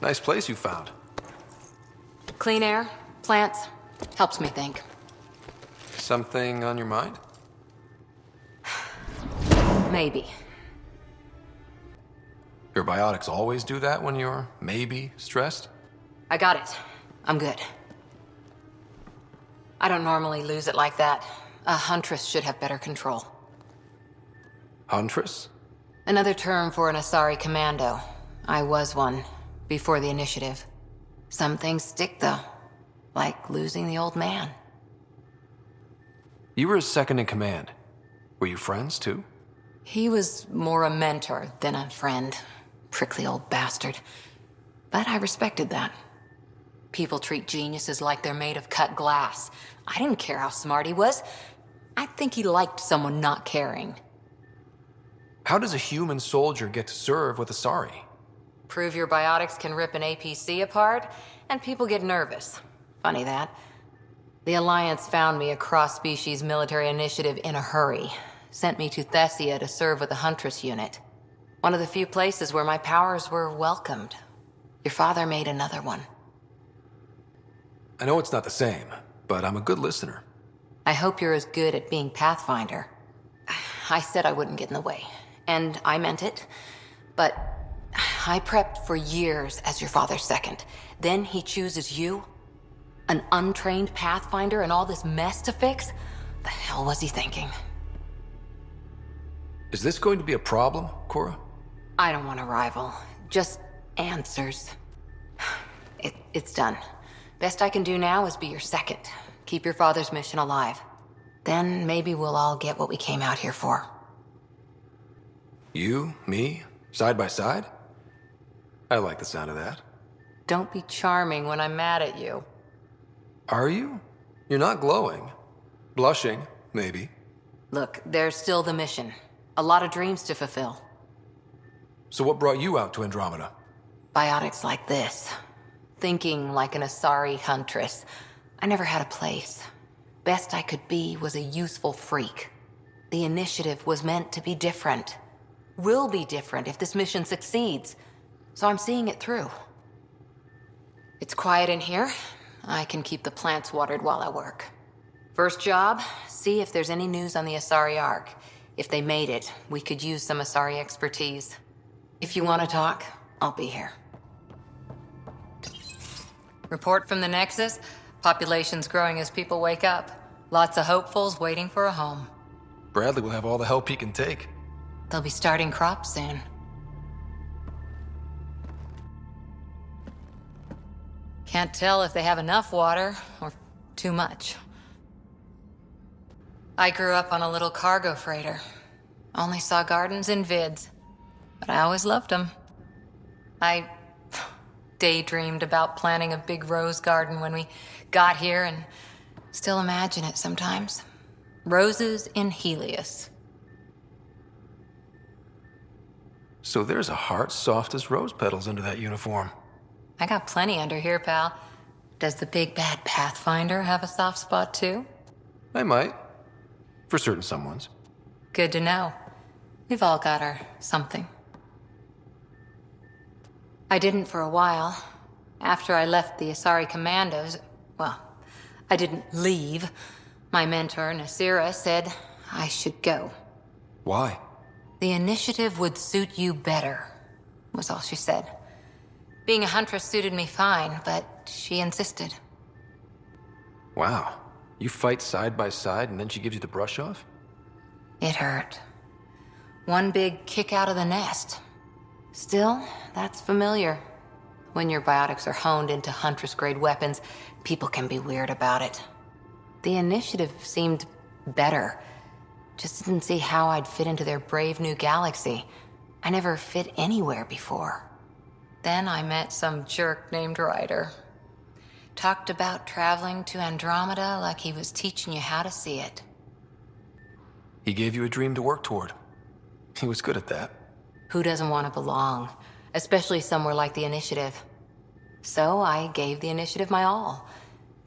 Nice place you found. Clean air, plants, helps me think. Something on your mind? Maybe. Your biotics always do that when you're maybe stressed? I got it. I'm good. I don't normally lose it like that. A huntress should have better control. Huntress? Another term for an Asari commando. I was one, before the initiative. Some things stick, though. Like losing the old man. You were his second in command. Were you friends, too? He was more a mentor than a friend. Prickly old bastard. But I respected that. People treat geniuses like they're made of cut glass. I didn't care how smart he was. I think he liked someone not caring. How does a human soldier get to serve with Asari? Prove your biotics can rip an APC apart, and people get nervous. Funny that. The Alliance found me a cross-species military initiative in a hurry. Sent me to Thessia to serve with the Huntress unit. One of the few places where my powers were welcomed. Your father made another one. I know it's not the same, but I'm a good listener. I hope you're as good at being Pathfinder. I said I wouldn't get in the way, and I meant it. But I prepped for years as your father's second. Then he chooses you? An untrained Pathfinder and all this mess to fix? The hell was he thinking? Is this going to be a problem, Cora? I don't want a rival. Just answers. It's done. Best I can do now is be your second. Keep your father's mission alive. Then maybe we'll all get what we came out here for. You, me, side by side? I like the sound of that. Don't be charming when I'm mad at you. Are you? You're not glowing. Blushing, maybe. Look, there's still the mission. A lot of dreams to fulfill. So what brought you out to Andromeda? Biotics like this. Thinking like an Asari huntress. I never had a place. Best I could be was a useful freak. The initiative was meant to be different. Will be different if this mission succeeds. So I'm seeing it through. It's quiet in here. I can keep the plants watered while I work. First job, see if there's any news on the Asari Ark. If they made it, we could use some Asari expertise. If you want to talk, I'll be here. Report from the Nexus. Population's growing as people wake up. Lots of hopefuls waiting for a home. Bradley will have all the help he can take. They'll be starting crops soon. Can't tell if they have enough water or too much. I grew up on a little cargo freighter. Only saw gardens in vids, but I always loved them. I daydreamed about planting a big rose garden when we got here and still imagine it sometimes. Roses in Helios. So there's a heart soft as rose petals under that uniform. I got plenty under here, pal. Does the big bad Pathfinder have a soft spot too? I might. For certain someones. Good to know. We've all got our something. I didn't for a while. After I left the Asari Commandos, well, I didn't leave. My mentor, Nasira, said I should go. Why? The initiative would suit you better, was all she said. Being a huntress suited me fine, but she insisted. Wow. You fight side by side and then she gives you the brush off? It hurt. One big kick out of the nest. Still, that's familiar. When your biotics are honed into huntress-grade weapons, people can be weird about it. The initiative seemed better. Just didn't see how I'd fit into their brave new galaxy. I never fit anywhere before. Then I met some jerk named Ryder. Talked about traveling to Andromeda like he was teaching you how to see it. He gave you a dream to work toward. He was good at that. Who doesn't want to belong? Especially somewhere like the Initiative. So I gave the Initiative my all.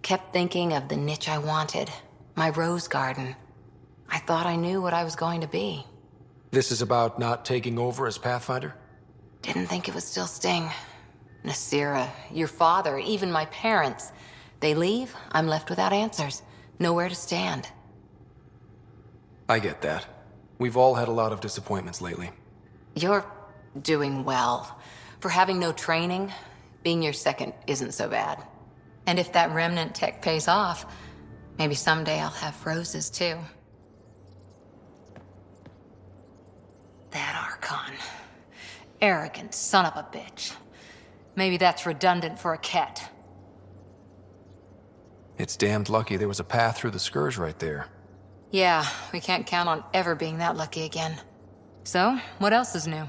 Kept thinking of the niche I wanted. My rose garden. I thought I knew what I was going to be. This is about not taking over as Pathfinder? Didn't think it would still sting. Nasira, your father, even my parents. They leave, I'm left without answers. Nowhere to stand. I get that. We've all had a lot of disappointments lately. You're doing well. For having no training, being your second isn't so bad. And if that remnant tech pays off, maybe someday I'll have roses too. That Archon. Arrogant son of a bitch. Maybe that's redundant for a cat. It's damned lucky there was a path through the Scourge right there. Yeah, we can't count on ever being that lucky again. So, what else is new?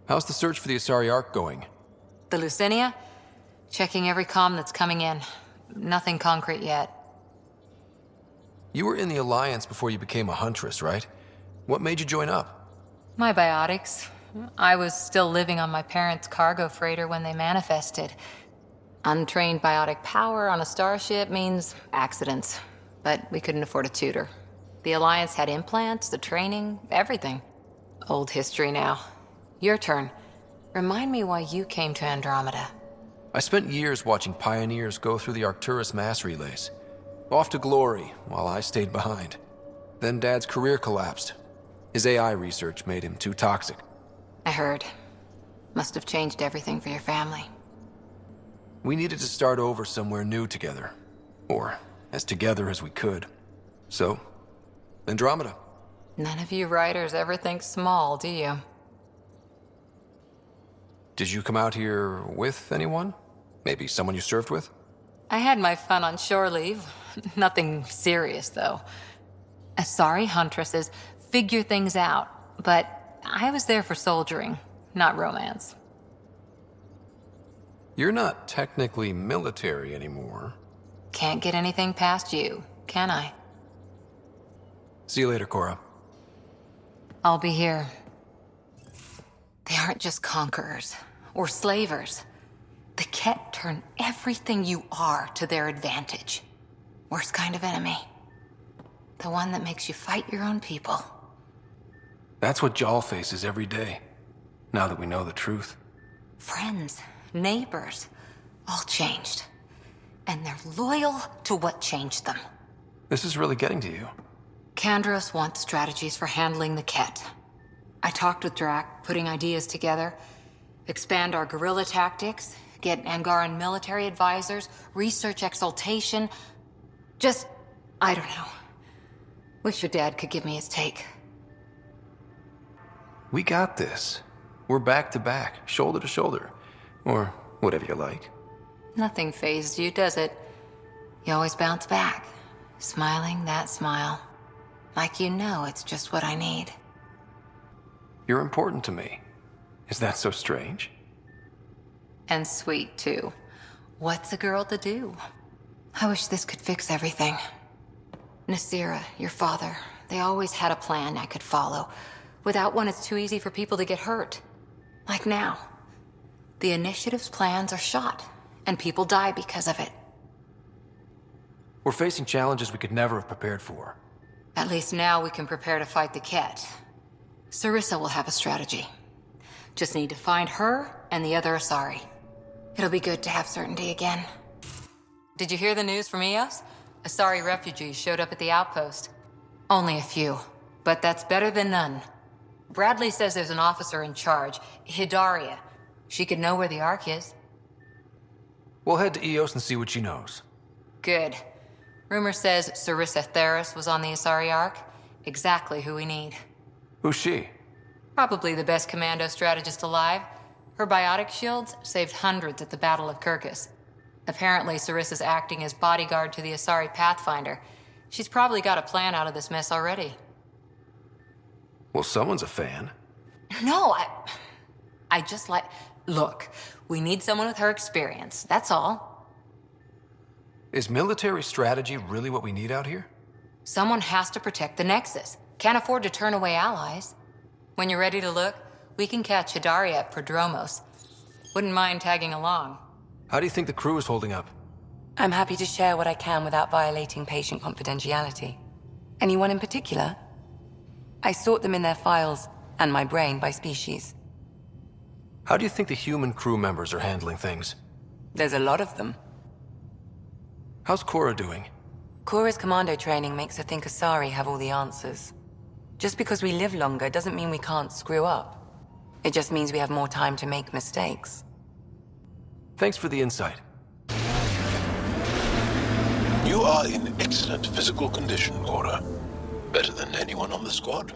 How's the search for the Asari Ark going? The Lucinia? Checking every comm that's coming in. Nothing concrete yet. You were in the Alliance before you became a Huntress, right? What made you join up? My biotics. I was still living on my parents' cargo freighter when they manifested. Untrained biotic power on a starship means accidents. But we couldn't afford a tutor. The Alliance had implants, the training, everything. Old history now. Your turn. Remind me why you came to Andromeda. I spent years watching pioneers go through the Arcturus mass relays. Off to glory, while I stayed behind. Then Dad's career collapsed. His AI research made him too toxic. I heard. Must have changed everything for your family. We needed to start over somewhere new together. Or as together as we could. So, Andromeda. None of you writers ever think small, do you? Did you come out here with anyone? Maybe someone you served with? I had my fun on shore leave. Nothing serious, though. Asari huntresses figure things out, but I was there for soldiering, not romance. You're not technically military anymore. Can't get anything past you, can I? See you later, Cora. I'll be here. They aren't just conquerors or slavers. The Ket turn everything you are to their advantage. Worst kind of enemy. The one that makes you fight your own people. That's what Jal faces every day, now that we know the truth. Friends, neighbors, all changed. And they're loyal to what changed them. This is really getting to you. Kandros wants strategies for handling the Ket. I talked with Drac, putting ideas together. Expand our guerrilla tactics, get Angaran military advisors, research exaltation. Just, I don't know. Wish your dad could give me his take. We got this. We're back to back, shoulder to shoulder. Or whatever you like. Nothing fazed you, does it? You always bounce back, smiling that smile. Like you know it's just what I need. You're important to me. Is that so strange? And sweet, too. What's a girl to do? I wish this could fix everything. Nasira, your father, they always had a plan I could follow. Without one, it's too easy for people to get hurt. Like now. The Initiative's plans are shot, and people die because of it. We're facing challenges we could never have prepared for. At least now we can prepare to fight the Ket. Sarissa will have a strategy. Just need to find her and the other Asari. It'll be good to have certainty again. Did you hear the news from Eos? Asari refugees showed up at the outpost. Only a few, but that's better than none. Bradley says there's an officer in charge, Hidaria. She could know where the Ark is. We'll head to Eos and see what she knows. Good. Rumor says Sarissa Theris was on the Asari Ark. Exactly who we need. Who's she? Probably the best commando strategist alive. Her biotic shields saved hundreds at the Battle of Kirkus. Apparently, Sarissa's acting as bodyguard to the Asari Pathfinder. She's probably got a plan out of this mess already. Well, someone's a fan. No, I just like... Look, we need someone with her experience, that's all. Is military strategy really what we need out here? Someone has to protect the Nexus. Can't afford to turn away allies. When you're ready to look, we can catch Hidaria at Prodromos. Wouldn't mind tagging along. How do you think the crew is holding up? I'm happy to share what I can without violating patient confidentiality. Anyone in particular? I sort them in their files, and my brain by species. How do you think the human crew members are handling things? There's a lot of them. How's Cora doing? Cora's commando training makes her think Asari have all the answers. Just because we live longer doesn't mean we can't screw up. It just means we have more time to make mistakes. Thanks for the insight. You are in excellent physical condition, Cora. Better than anyone on the squad.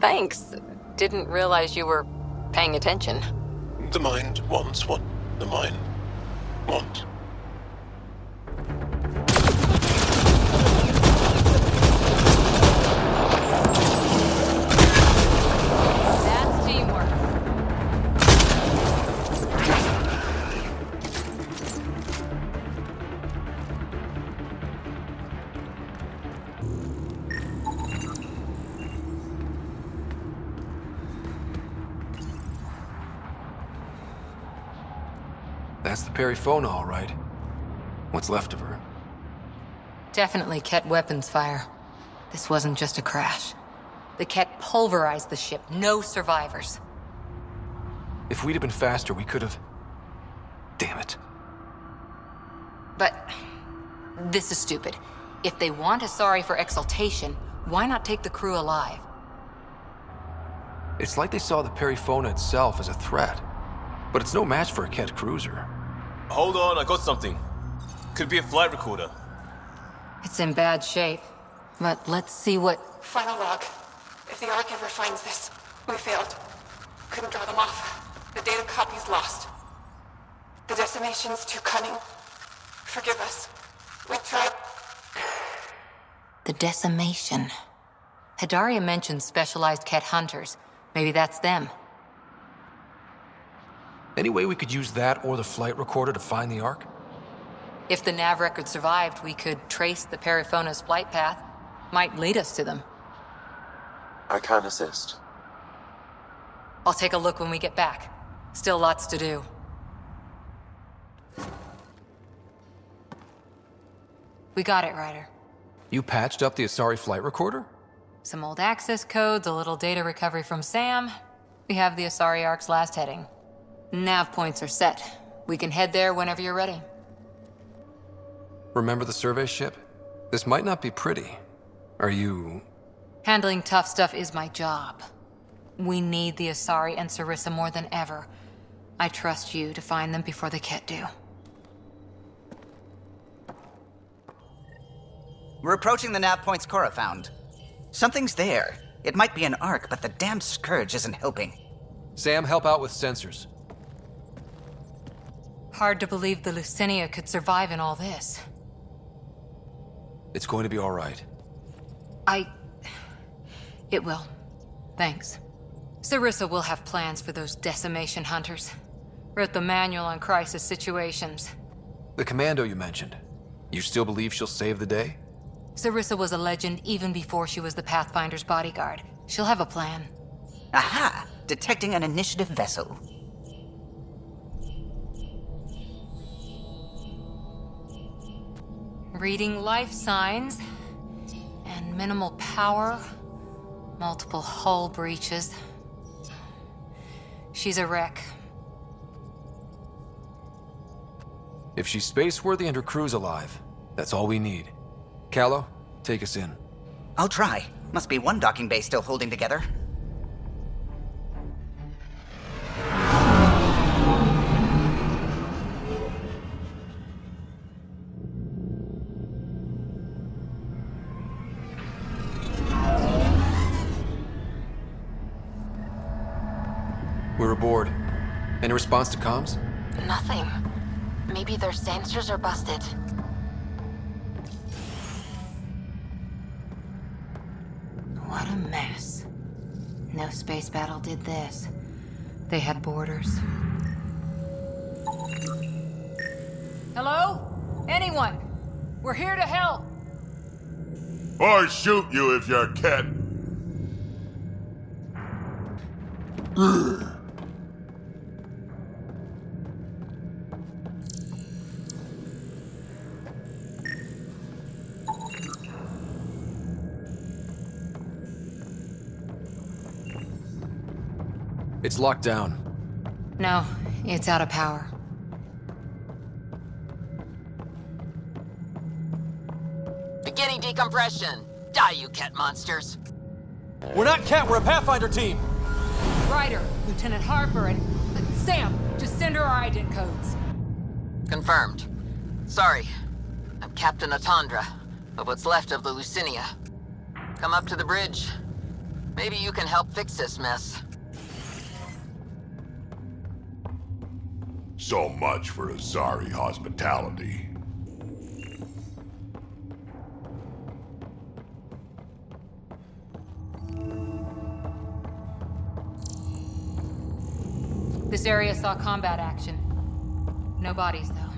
Thanks. Didn't realize you were paying attention. The mind wants what the mind wants. That's teamwork. That's the Perifona, all right. What's left of her? Definitely Ket weapons fire. This wasn't just a crash. The Ket pulverized the ship. No survivors. If we'd have been faster, we could have... Damn it. But this is stupid. If they want Asari for exaltation, why not take the crew alive? It's like they saw the Perifona itself as a threat. But it's no match for a Ket cruiser. Hold on, I got something. Could be a flight recorder. It's in bad shape. But let's see what... Final log. If the Ark ever finds this, we failed. Couldn't draw them off. The data copy's lost. The decimation's too cunning. Forgive us. We tried. The decimation. Hidaria mentioned specialized Ket hunters. Maybe that's them. Any way we could use that or the flight recorder to find the Ark? If the nav record survived, we could trace the Perifona's flight path. Might lead us to them. I can assist. I'll take a look when we get back. Still lots to do. We got it, Ryder. You patched up the Asari flight recorder? Some old access codes, a little data recovery from Sam. We have the Asari Ark's last heading. Nav points are set. We can head there whenever you're ready. Remember the survey ship? This might not be pretty. Are you... Handling tough stuff is my job. We need the Asari and Sarissa more than ever. I trust you to find them before the Ket do. We're approaching the nav points Cora found. Something's there. It might be an Ark, but the damn Scourge isn't helping. Sam, help out with sensors. Hard to believe the Lucinia could survive in all this. It's going to be all right. It will. Thanks. Sarissa will have plans for those decimation hunters. Wrote the manual on crisis situations. The commando you mentioned. You still believe she'll save the day? Sarissa was a legend even before she was the Pathfinder's bodyguard. She'll have a plan. Aha! Detecting an initiative vessel. Reading life signs. And minimal power. Multiple hull breaches. She's a wreck. If she's space-worthy and her crew's alive, that's all we need. Callow, take us in. I'll try. Must be one docking bay still holding together. We're aboard. Any response to comms? Nothing. Maybe their sensors are busted. What a mess. No space battle did this. They had borders. Hello? Anyone? We're here to help. Or shoot you if you're a cat. It's locked down. No, it's out of power. Beginning decompression. Die, you cat monsters. We're not Cat, we're a Pathfinder team! Ryder, Lieutenant Harper, and Sam, just send her our ident codes. Confirmed. Sorry. I'm Captain Atandra, of what's left of the Lucinia. Come up to the bridge. Maybe you can help fix this mess. So much for Asari hospitality. This area saw combat action. No bodies, though.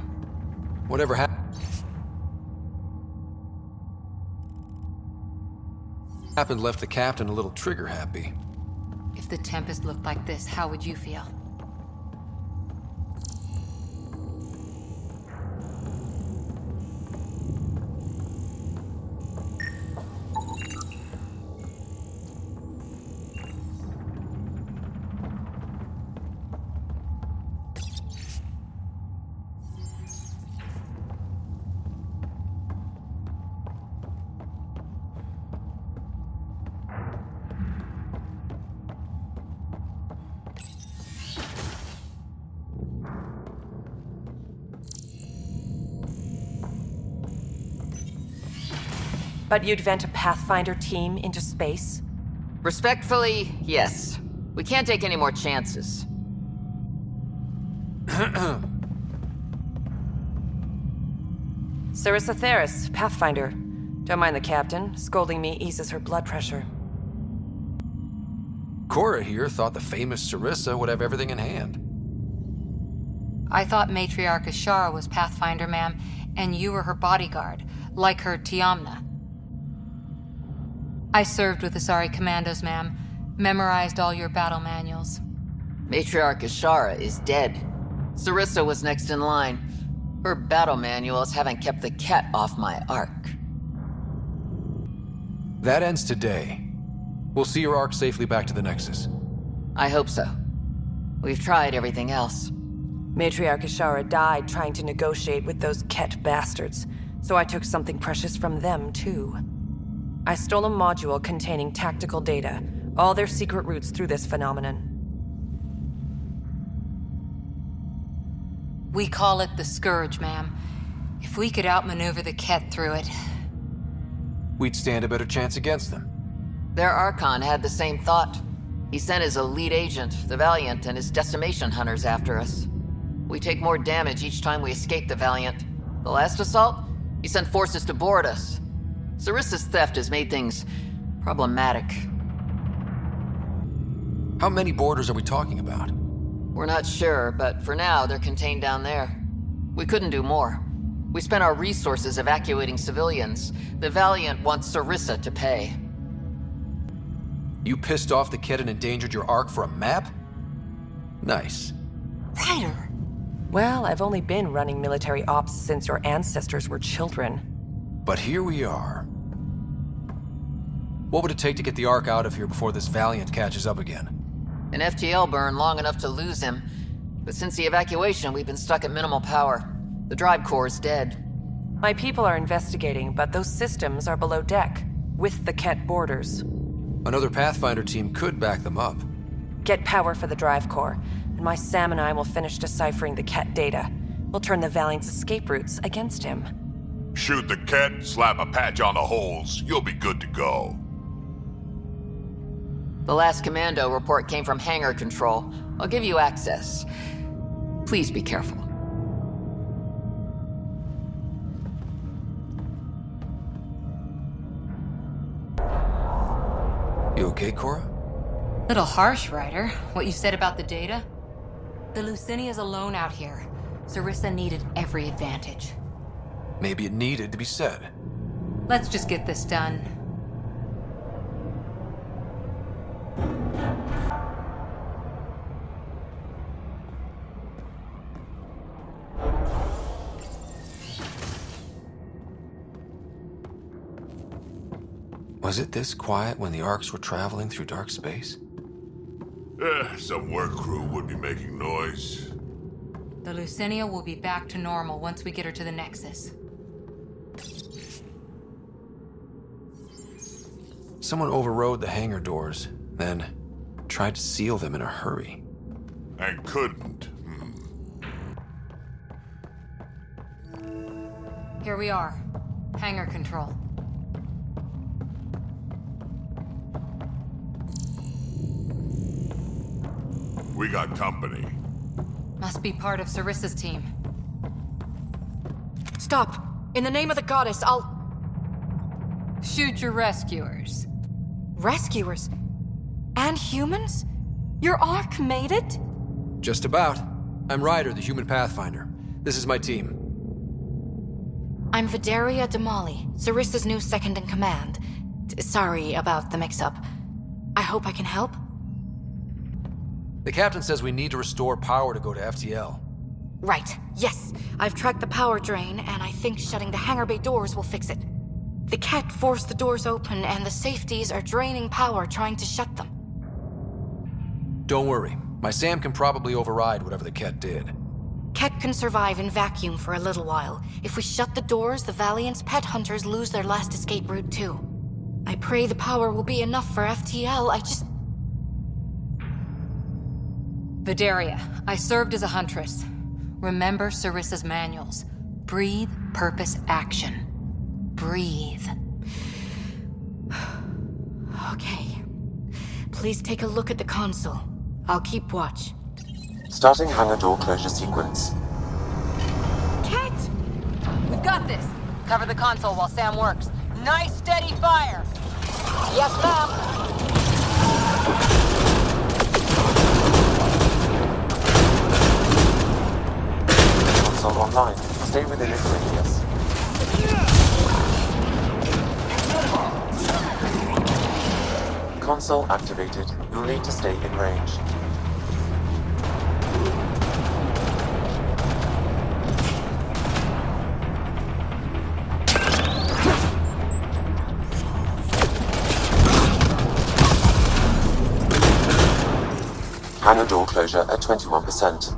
Whatever happened left the captain a little trigger happy. If the Tempest looked like this, how would you feel? But you'd vent a Pathfinder team into space? Respectfully, yes. We can't take any more chances. Sarissa Theris, Pathfinder. Don't mind the captain. Scolding me eases her blood pressure. Cora here thought the famous Sarissa would have everything in hand. I thought Matriarch Ashara was Pathfinder, ma'am, and you were her bodyguard, like her Tiamna. I served with Asari commandos, ma'am. Memorized all your battle manuals. Matriarch Ashara is dead. Sarissa was next in line. Her battle manuals haven't kept the cat off my ark. That ends today. We'll see your ark safely back to the Nexus. I hope so. We've tried everything else. Matriarch Ashara died trying to negotiate with those Ket bastards, so I took something precious from them, too. I stole a module containing tactical data, all their secret routes through this phenomenon. We call it the Scourge, ma'am. If we could outmaneuver the Ket through it... We'd stand a better chance against them. Their Archon had the same thought. He sent his elite agent, the Valiant, and his decimation hunters after us. We take more damage each time we escape the Valiant. The last assault, he sent forces to board us. Sarissa's theft has made things problematic. How many boarders are we talking about? We're not sure, but for now, they're contained down there. We couldn't do more. We spent our resources evacuating civilians. The Valiant wants Sarissa to pay. You pissed off the kid and endangered your ark for a map? Nice. Ryder! Well, I've only been running military ops since your ancestors were children. But here we are. What would it take to get the ark out of here before this Valiant catches up again? An FTL burn long enough to lose him. But since the evacuation, we've been stuck at minimal power. The drive core is dead. My people are investigating, but those systems are below deck, with the Ket borders. Another Pathfinder team could back them up. Get power for the drive core, and my Sam and I will finish deciphering the Ket data. We'll turn the Valiant's escape routes against him. Shoot the cat, slap a patch on the holes. You'll be good to go. The last commando report came from hangar control. I'll give you access. Please be careful. You okay, Cora? Little harsh, Ryder. What you said about the data? The Lucinia's alone out here. Sarissa needed every advantage. Maybe it needed to be said. Let's just get this done. Was it this quiet when the arcs were traveling through dark space? Some work crew would be making noise. The Lucinia will be back to normal once we get her to the Nexus. Someone overrode the hangar doors, then tried to seal them in a hurry. And couldn't. Here we are. Hangar control. We got company. Must be part of Sarissa's team. Stop! In the name of the goddess, I'll... Shoot your rescuers. Rescuers? And humans? Your Ark made it? Just about. I'm Ryder, the human pathfinder. This is my team. I'm Vidaria Damali, Sarissa's new second-in-command. Sorry about the mix-up. I hope I can help? The captain says we need to restore power to go to FTL. Right, yes. I've tracked the power drain, and I think shutting the hangar bay doors will fix it. The Ket forced the doors open, and the safeties are draining power trying to shut them. Don't worry. My SAM can probably override whatever the Ket did. Ket can survive in vacuum for a little while. If we shut the doors, the Valiant's pet hunters lose their last escape route too. I pray the power will be enough for FTL, Vidaria, I served as a huntress. Remember Sarissa's manuals. Breathe, purpose, action. Breathe. Okay. Please take a look at the console. I'll keep watch. Starting hangar door closure sequence. Ket! We've got this. Cover the console while Sam works. Nice, steady fire. Yes, ma'am. Console online. Stay within its radius. Console activated. You'll need to stay in range. Hangar door closure at 21%.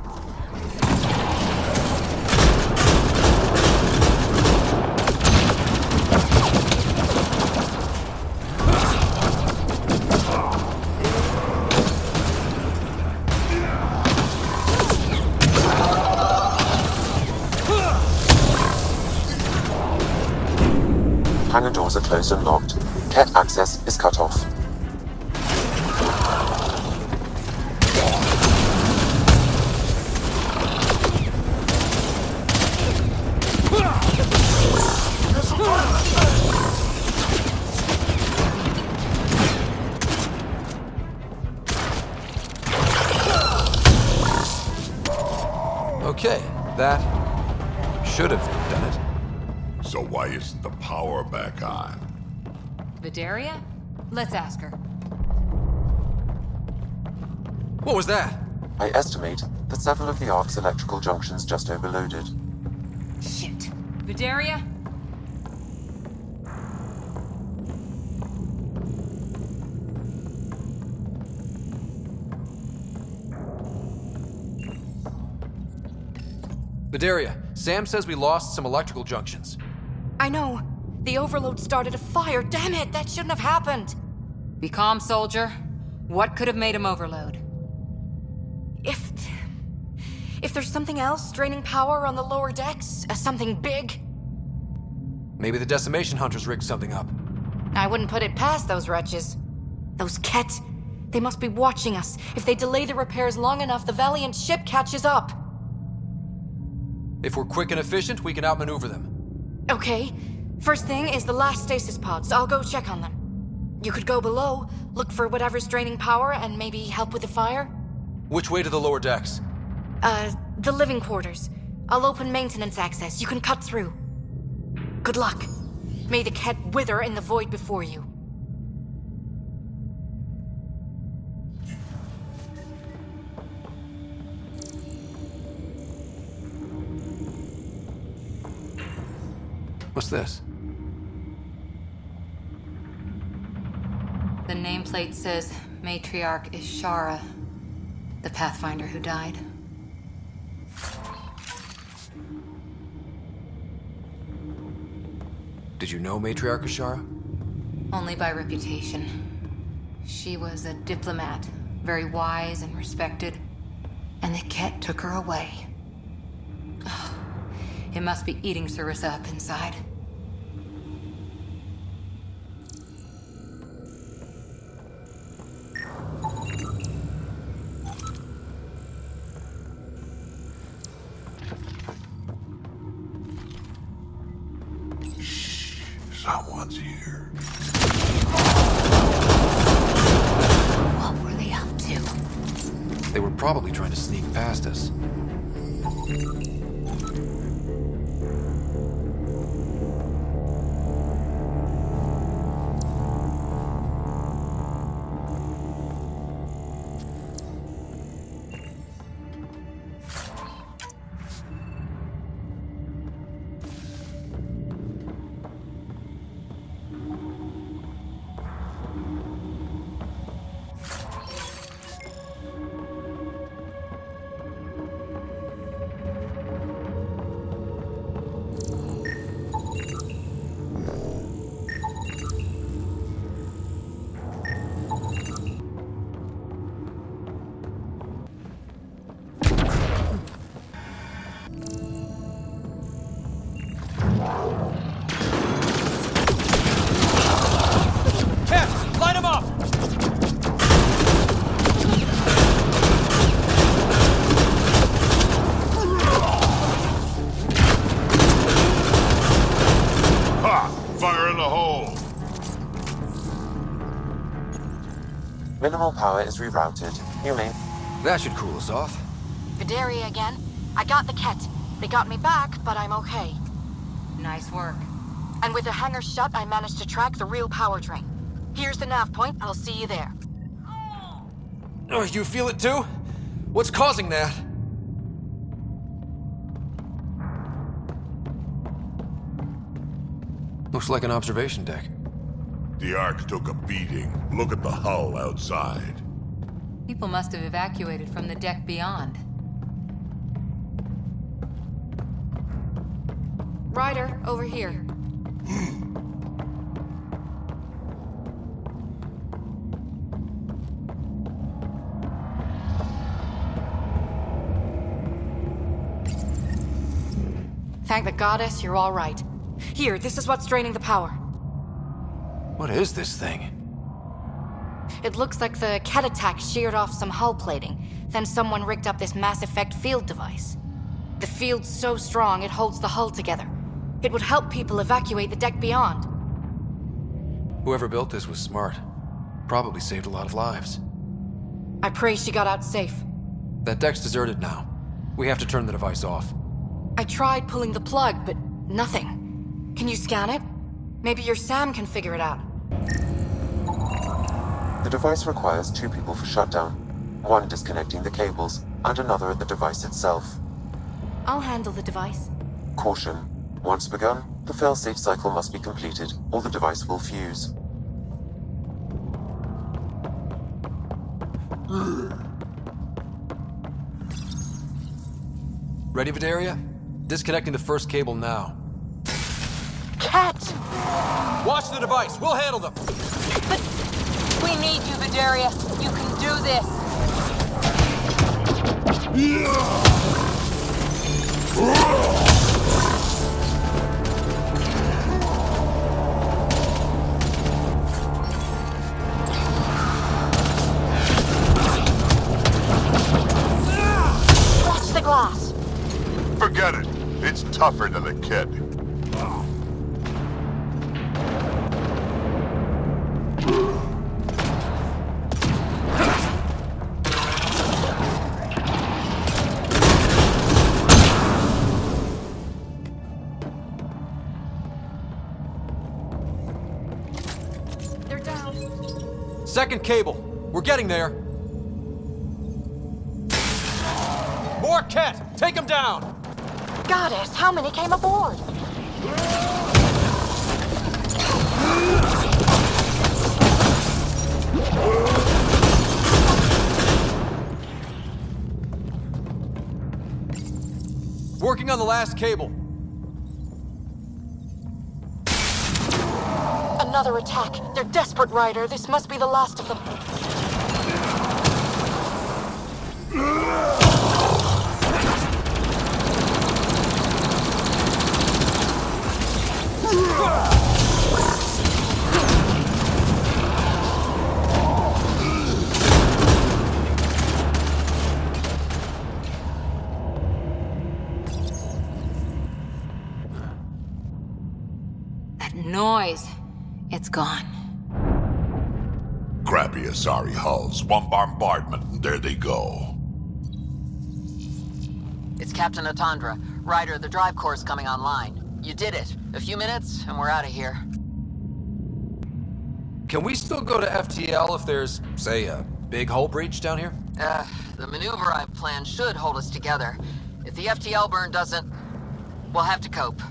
Hangar doors are closed and locked. Ket access is cut off. Okay, that should have done it. So why isn't the power back on? Vidaria? Let's ask her. What was that? I estimate that several of the Ark's electrical junctions just overloaded. Shit. Vidaria? Vidaria, Sam says we lost some electrical junctions. I know. The overload started a fire. Damn it, that shouldn't have happened. Be calm, soldier. What could have made him overload? If there's something else draining power on the lower decks, something big, Maybe the decimation hunters rigged something up. I wouldn't put it past those wretches. Those Ket, they must be watching us. If they delay the repairs long enough, the Valiant ship catches up. If we're quick and efficient, we can outmaneuver them. Okay. First thing is the last stasis pods. I'll go check on them. You could go below, look for whatever's draining power, and maybe help with the fire? Which way to the lower decks? The living quarters. I'll open maintenance access. You can cut through. Good luck. May the Ket wither in the void before you. What's this? The nameplate says Matriarch Ishara. The Pathfinder who died. Did you know Matriarch Ashara? Only by reputation. She was a diplomat, very wise and respected. And the Ket took her away. Oh, it must be eating Sarissa up inside. Someone's here. What were they up to? They were probably trying to sneak past us. Minimal power is rerouted. You may... That should cool us off. Vidaria again. I got the Ket. They got me back, but I'm okay. Nice work. And with the hangar shut, I managed to track the real power drain. Here's the nav point. I'll see you there. Oh, you feel it too? What's causing that? Looks like an observation deck. The Ark took a beating. Look at the hull outside. People must have evacuated from the deck beyond. Ryder, over here. Thank the goddess, you're all right. Here, this is what's draining the power. What is this thing? It looks like the Ket attack sheared off some hull plating. Then someone rigged up this Mass Effect field device. The field's so strong, it holds the hull together. It would help people evacuate the deck beyond. Whoever built this was smart. Probably saved a lot of lives. I pray she got out safe. That deck's deserted now. We have to turn the device off. I tried pulling the plug, but nothing. Can you scan it? Maybe your Sam can figure it out. The device requires 2 people for shutdown. 1 disconnecting the cables, and another at the device itself. I'll handle the device. Caution. Once begun, the failsafe cycle must be completed, or the device will fuse. Ready, Vidaria? Disconnecting the first cable now. Ket! Watch the device! We'll handle them! But we need you, Vidaria. You can do this. Watch the glass. Forget it. It's tougher than the Ket. They're down. Second cable. We're getting there. More Ket! Take him down! Goddess, how many came aboard? Working on the last cable. Another attack. They're desperate, Ryder. This must be the last of them. That noise. It's gone. Crappy Asari hulls. One bombardment, and there they go. It's Captain Atandra. Ryder, the drive core's coming online. You did it. A few minutes, and we're out of here. Can we still go to FTL if there's, say, a big hull breach down here? The maneuver I've planned should hold us together. If the FTL burn doesn't, we'll have to cope.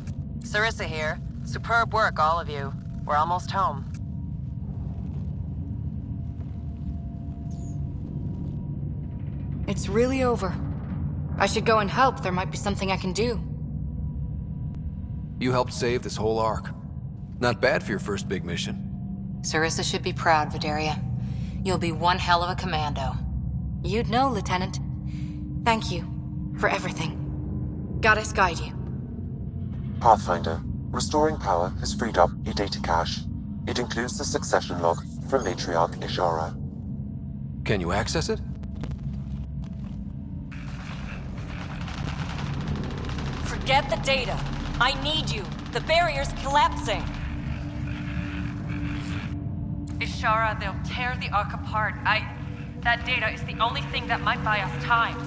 Sarissa here. Superb work, all of you. We're almost home. It's really over. I should go and help. There might be something I can do. You helped save this whole arc. Not bad for your first big mission. Sarissa should be proud, Vidaria. You'll be one hell of a commando. You'd know, Lieutenant. Thank you for everything. Goddess guide you. Pathfinder. Restoring power has freed up a data cache. It includes the succession log from Matriarch Ishara. Can you access it? Forget the data. I need you. The barrier's collapsing. Ishara, they'll tear the Ark apart. That data is the only thing that might buy us time.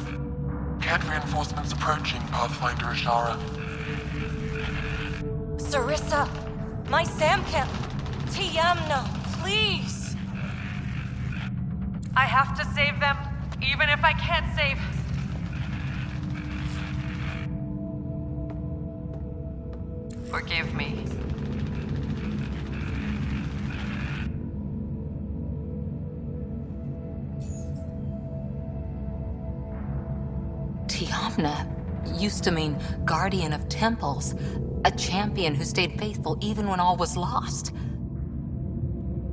Cat reinforcements approaching, Pathfinder Ishara. Sarissa, my Sam can't... Tiamna, please! I have to save them, even if I can't save... Forgive me. Tiamna used to mean guardian of temples. A champion who stayed faithful even when all was lost.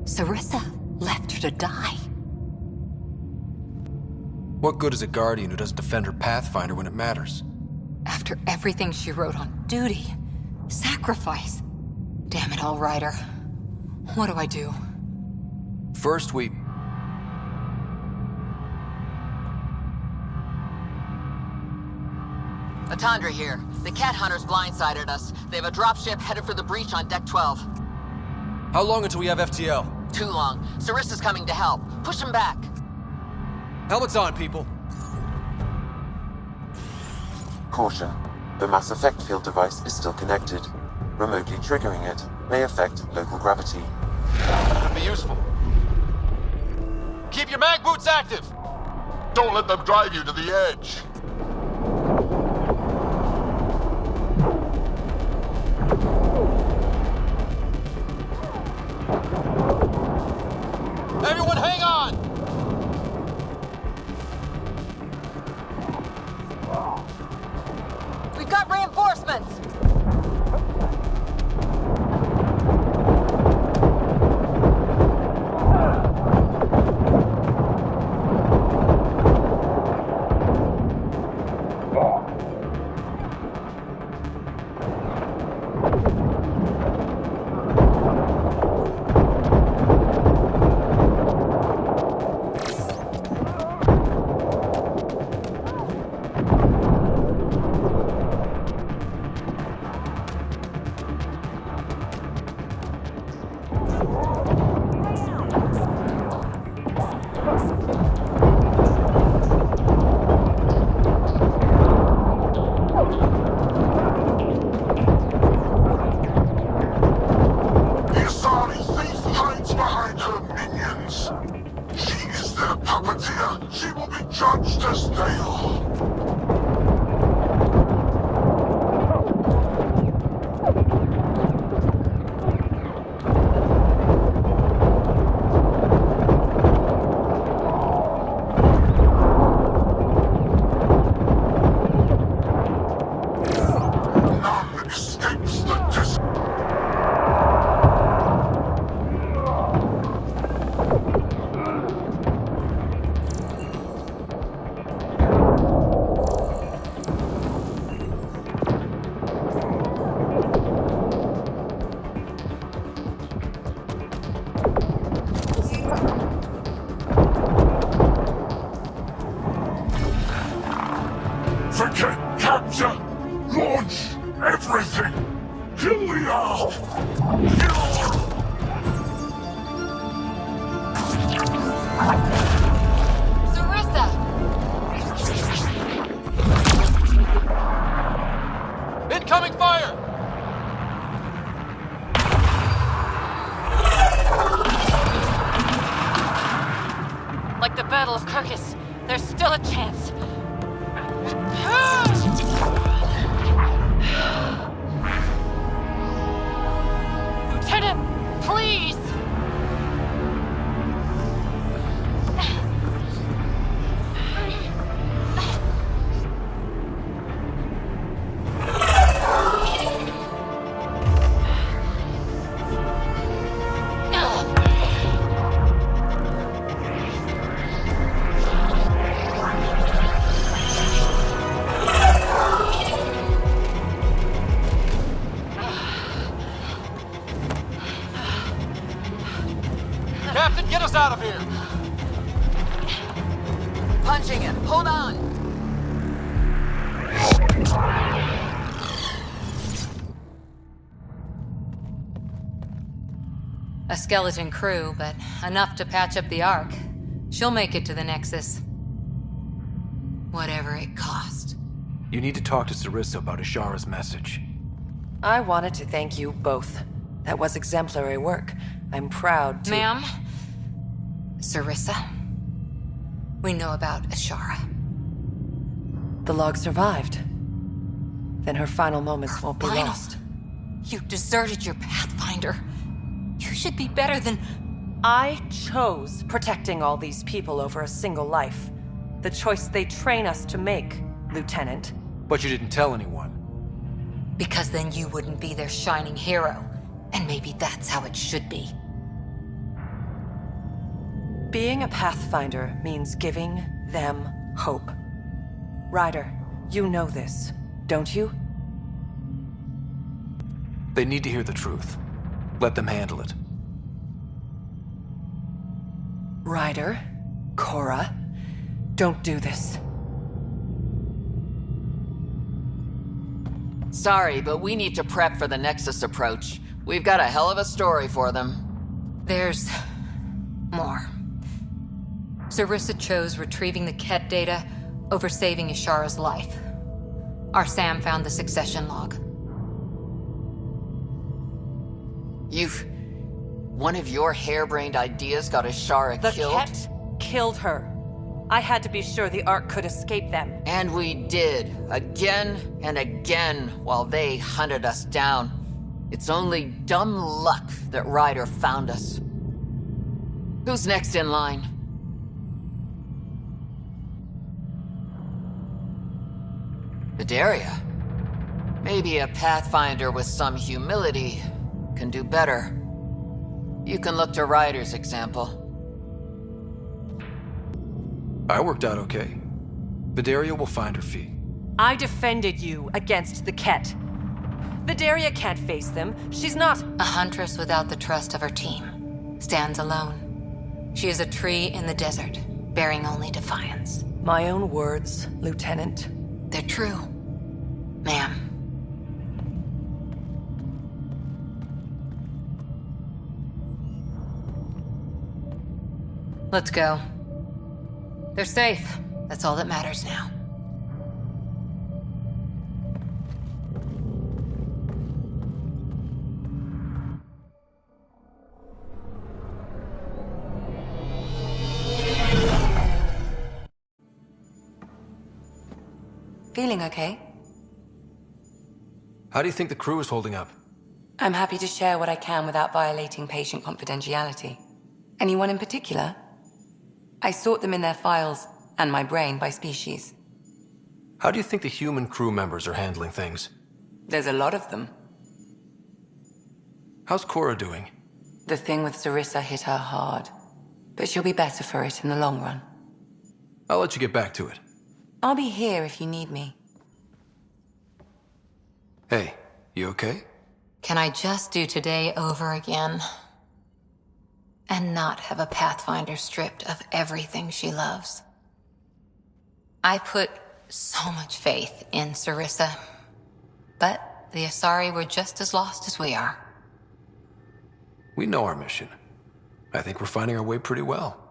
Sarissa left her to die. What good is a guardian who doesn't defend her Pathfinder when it matters? After everything she wrote on duty, sacrifice. Damn it all, Ryder. What do I do? First, we... Atandra here. The cat hunters blindsided us. They have a dropship headed for the breach on Deck 12. How long until we have FTL? Too long. Sarissa's coming to help. Push them back. Helmets on, people. Caution. The Mass Effect field device is still connected. Remotely triggering it may affect local gravity. Could be useful. Keep your mag boots active! Don't let them drive you to the edge. Everyone hang on! We've got reinforcements! Forget capture! Launch everything! Kill the Ark! Sarissa! Incoming fire! Like the Battle of Kirkus, there's still a chance. Lieutenant, please! Captain, get us out of here! Punching it. Hold on. A skeleton crew, but enough to patch up the Ark. She'll make it to the Nexus. Whatever it cost. You need to talk to Sarissa about Ashara's message. I wanted to thank you both. That was exemplary work. I'm proud to— Ma'am? Sarissa? We know about Ashara. The log survived. Then her final moments won't be lost. You deserted your Pathfinder. You should be better than... I chose protecting all these people over a single life. The choice they train us to make, Lieutenant. But you didn't tell anyone. Because then you wouldn't be their shining hero. And maybe that's how it should be. Being a Pathfinder means giving them hope. Ryder, you know this, don't you? They need to hear the truth. Let them handle it. Ryder, Cora, don't do this. Sorry, but we need to prep for the Nexus approach. We've got a hell of a story for them. There's... more. Sarissa chose retrieving the Ket data over saving Ashara's life. Our Sam found the succession log. One of your harebrained ideas got Ashara killed? The Ket killed her. I had to be sure the Ark could escape them. And we did, again and again, while they hunted us down. It's only dumb luck that Ryder found us. Who's next in line? Vidaria. Maybe a Pathfinder with some humility can do better. You can look to Ryder's example. I worked out okay. Vidaria will find her feet. I defended you against the Ket. Vidaria can't face them. She's not— A huntress without the trust of her team. Stands alone. She is a tree in the desert, bearing only defiance. My own words, Lieutenant. They're true, ma'am. Let's go. They're safe. That's all that matters now. Feeling okay? How do you think the crew is holding up? I'm happy to share what I can without violating patient confidentiality. Anyone in particular? I sort them in their files and my brain by species. How do you think the human crew members are handling things? There's a lot of them. How's Cora doing? The thing with Sarissa hit her hard, but she'll be better for it in the long run. I'll let you get back to it. I'll be here if you need me. Hey, you okay? Can I just do today over again? And not have a Pathfinder stripped of everything she loves? I put so much faith in Sarissa. But the Asari were just as lost as we are. We know our mission. I think we're finding our way pretty well.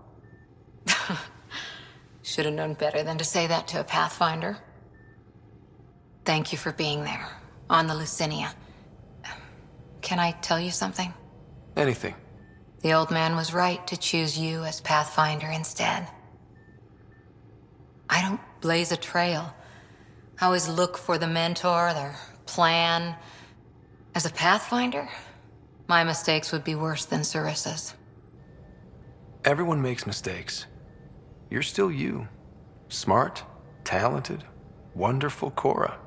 Should have known better than to say that to a Pathfinder. Thank you for being there, on the Lucinia. Can I tell you something? Anything. The old man was right to choose you as Pathfinder instead. I don't blaze a trail. I always look for the mentor, their plan. As a Pathfinder, my mistakes would be worse than Sarissa's. Everyone makes mistakes. You're still you. Smart, talented, wonderful Cora.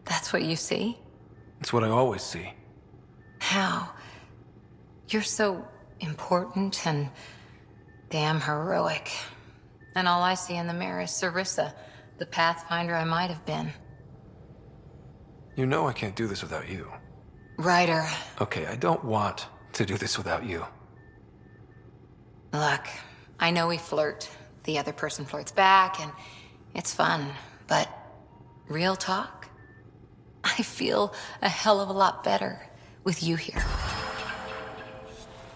That's what you see? It's what I always see. How? You're so important and damn heroic. And all I see in the mirror is Sarissa, the Pathfinder I might have been. You know I can't do this without you. Ryder. Okay, I don't want to do this without you. Look, I know we flirt. The other person flirts back, and it's fun. But real talk? I feel a hell of a lot better with you here.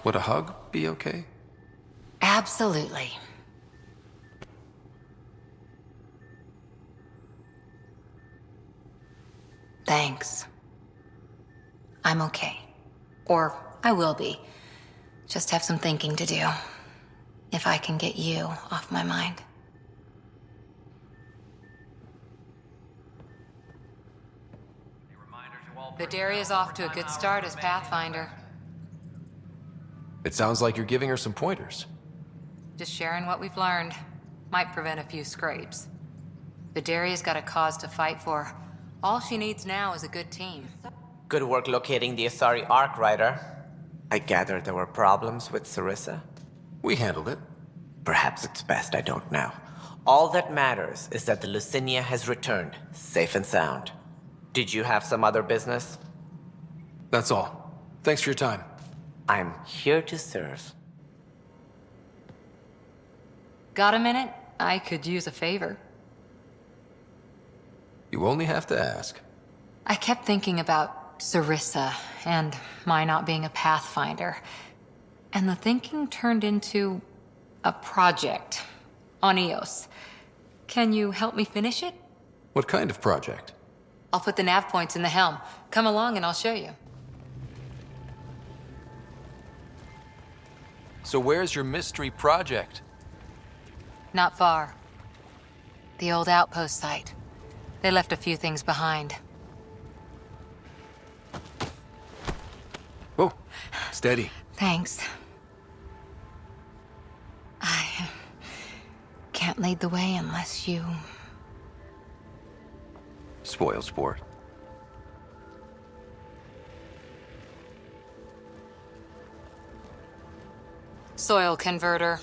Would a hug be okay? Absolutely. Thanks. I'm okay. Or I will be. Just have some thinking to do. If I can get you off my mind. Vidaria's off to a good start as Pathfinder. It sounds like you're giving her some pointers. Just sharing what we've learned. Might prevent a few scrapes. Vidaria's got a cause to fight for. All she needs now is a good team. Good work locating the Asari Ark, Ryder. I gather there were problems with Sarissa? We handled it. Perhaps it's best I don't now. All that matters is that the Lucinia has returned, safe and sound. Did you have some other business? That's all. Thanks for your time. I'm here to serve. Got a minute? I could use a favor. You only have to ask. I kept thinking about Sarissa and my not being a Pathfinder. And the thinking turned into a project on Eos. Can you help me finish it? What kind of project? I'll put the nav points in the helm. Come along and I'll show you. So where's your mystery project? Not far. The old outpost site. They left a few things behind. Whoa, steady. Thanks. I can't lead the way unless you... Spoil sport. Soil converter.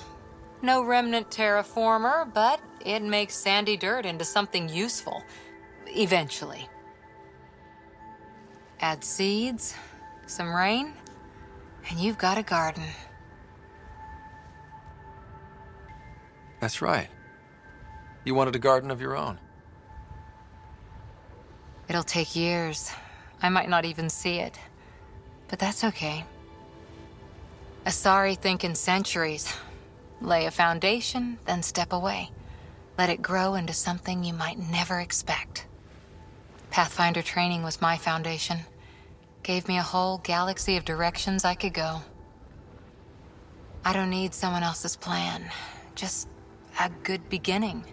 No remnant terraformer, but it makes sandy dirt into something useful. Eventually. Add seeds, some rain, and you've got a garden. That's right. You wanted a garden of your own. It'll take years. I might not even see it. But that's okay. Asari think in centuries. Lay a foundation, then step away. Let it grow into something you might never expect. Pathfinder training was my foundation. Gave me a whole galaxy of directions I could go. I don't need someone else's plan. Just a good beginning.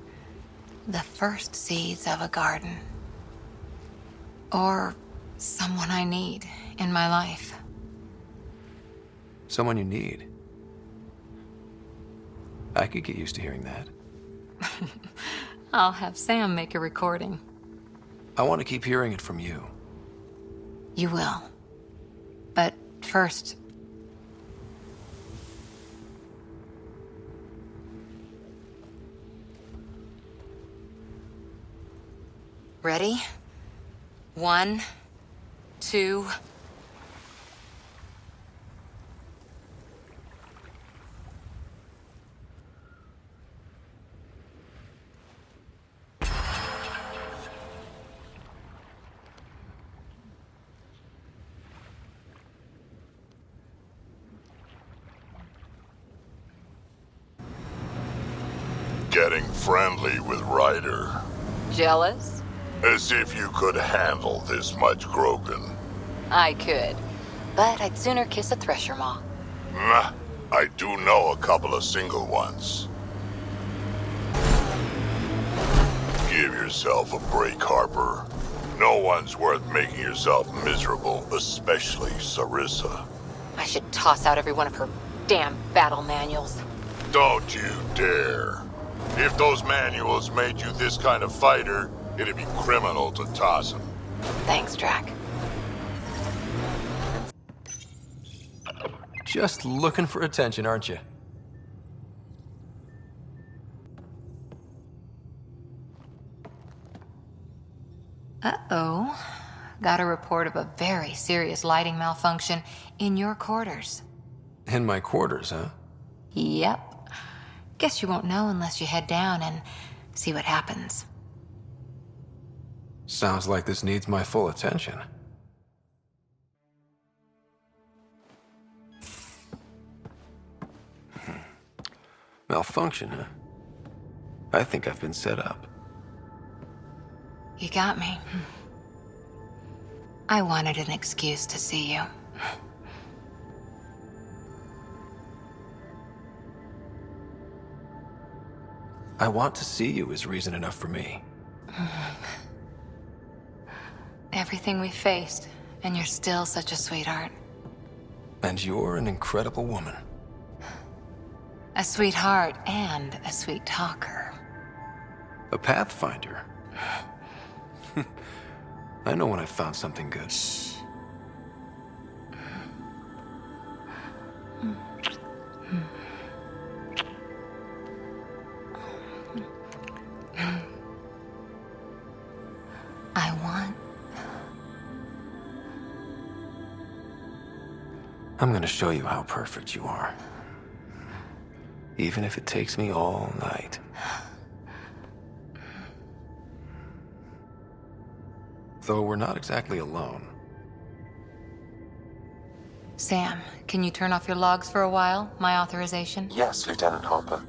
The first seeds of a garden. Or someone I need in my life. Someone you need. I could get used to hearing that. I'll have Sam make a recording. I want to keep hearing it from you. You will. But first... Ready? 1, 2... getting friendly with Ryder. Jealous? As if you could handle this much Grogan. I could. But I'd sooner kiss a thresher maw. Nah, I do know a couple of single ones. Give yourself a break, Harper. No one's worth making yourself miserable, especially Sarissa. I should toss out every one of her damn battle manuals. Don't you dare. If those manuals made you this kind of fighter, it'd be criminal to toss them. Thanks, Drac. Just looking for attention, aren't you? Uh-oh. Got a report of a very serious lighting malfunction in your quarters. In my quarters, huh? Yep. Guess you won't know unless you head down and see what happens. Sounds like this needs my full attention. Malfunction, huh? I think I've been set up. You got me. I wanted an excuse to see you. I want to see you is reason enough for me. Everything we faced, and you're still such a sweetheart. And you're an incredible woman. A sweetheart and a sweet talker. A pathfinder. I know when I've found something good. I'm gonna show you how perfect you are. Even if it takes me all night. Though we're not exactly alone. Sam, can you turn off your logs for a while? My authorization? Yes, Lieutenant Harper.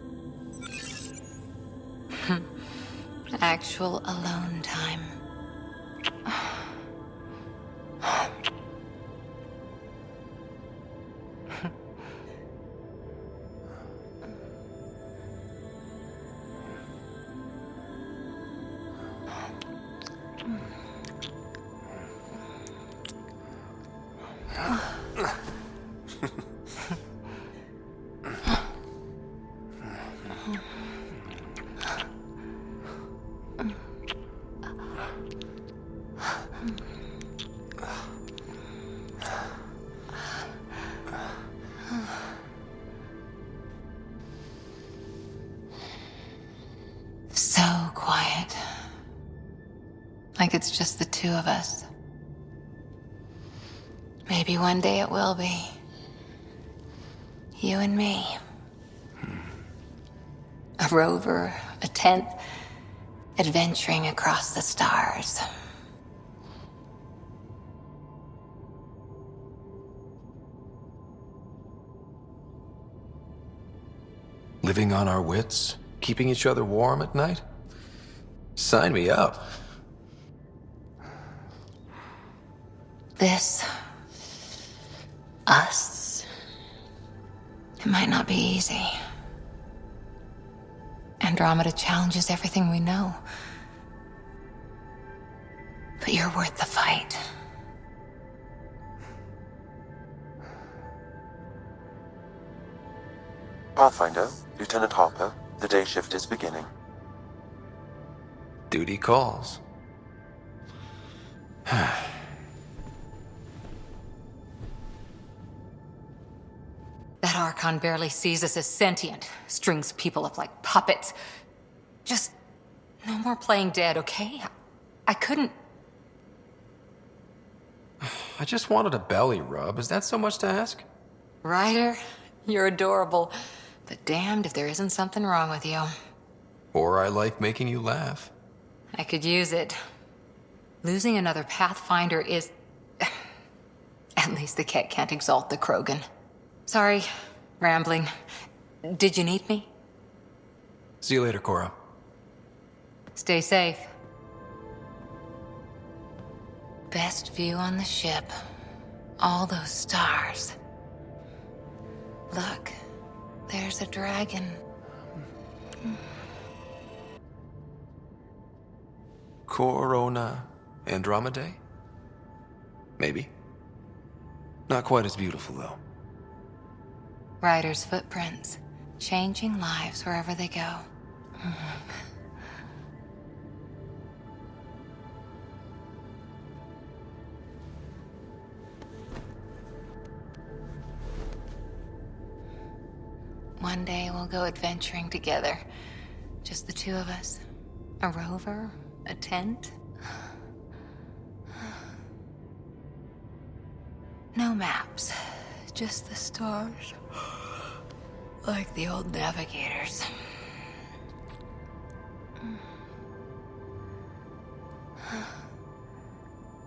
Actual alone time. So quiet. Like it's just the two of us. Maybe one day it will be. You and me. A rover, a tent, adventuring across the stars. Living on our wits? Keeping each other warm at night? Sign me up. This... us... it might not be easy. Andromeda challenges everything we know. But you're worth the fight. Pathfinder, Lieutenant Harper, the day shift is beginning. Duty calls. That Archon barely sees us as sentient, strings people up like puppets. Just no more playing dead, okay? I couldn't... I just wanted a belly rub. Is that so much to ask? Ryder, you're adorable, but damned if there isn't something wrong with you. Or I like making you laugh. I could use it. Losing another Pathfinder is... At least the Ket can't exalt the Krogan. Sorry, rambling. Did you need me? See you later, Cora. Stay safe. Best view on the ship. All those stars. Look, there's a dragon. Corona Andromeda? Maybe. Not quite as beautiful, though. Ryder's footprints, changing lives wherever they go. One day we'll go adventuring together. Just the two of us. A rover, a tent. No maps, just the stars. Like the old navigators.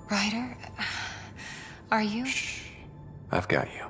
Ryder, are you? I've got you.